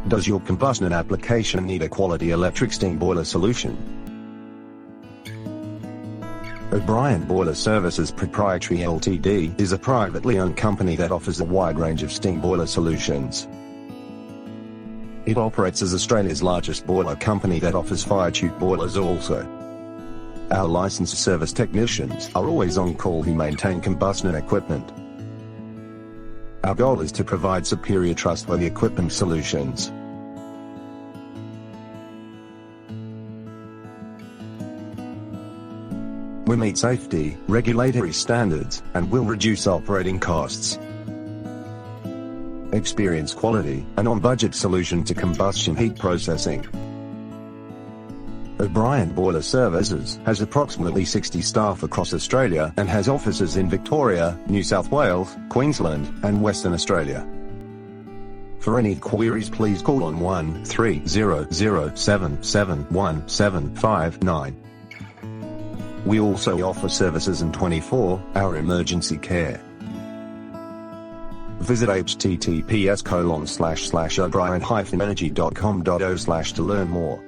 Does your combustion application need a quality electric steam boiler solution? O'Brien Boiler Services Proprietary Ltd is a privately owned company that offers a wide range of steam boiler solutions. It operates as Australia's largest boiler company that offers fire tube boilers also. Our licensed service technicians are always on call who maintain combustion equipment. Our goal is to provide superior trustworthy equipment solutions. We meet safety, regulatory standards, and will reduce operating costs. Experience quality, and on-budget solution to combustion heat processing. O'Brien Boiler Services has approximately 60 staff across Australia and has offices in Victoria, New South Wales, Queensland, and Western Australia. For any queries, please call on 1300771759. We also offer services in 24-hour emergency care. Visit https://o'brien-energy.com.au/ to learn more.